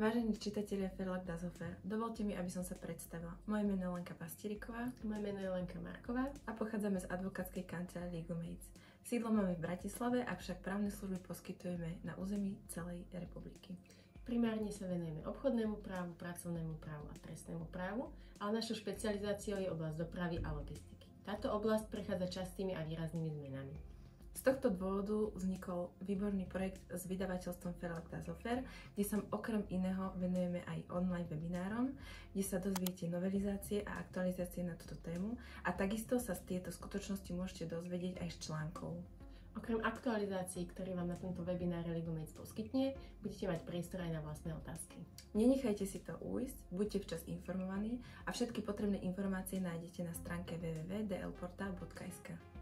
Vážení čitatelia Verlag Das Hofer, dovolte mi, aby som sa predstavila. Moje meno je Lenka Pastiriková. Moje meno je Lenka Marková. A pochádzame z advokátskej kancelárie Legal Mates. Sídlo máme v Bratislave, avšak právne služby poskytujeme na území celej republiky. Primárne sa venujeme obchodnému právu, pracovnému právu a trestnému právu, ale našou špecializáciou je oblasť dopravy a logistiky. Táto oblasť prechádza častými a výraznými zmenami. Z tohto dôvodu vznikol výborný projekt s vydavateľstvom Verlag Das Hofer, kde sa okrem iného venujeme aj online webinárom, kde sa dozviete novelizácie a aktualizácie na túto tému a takisto sa z tieto skutočnosti môžete dozvedieť aj z článkov. Okrem aktualizácií, ktoré vám na tomto webináre Legal Mates poskytne, budete mať priestor aj na vlastné otázky. Nenechajte si to ujsť, buďte včas informovaní a všetky potrebné informácie nájdete na stránke www.dlportal.sk.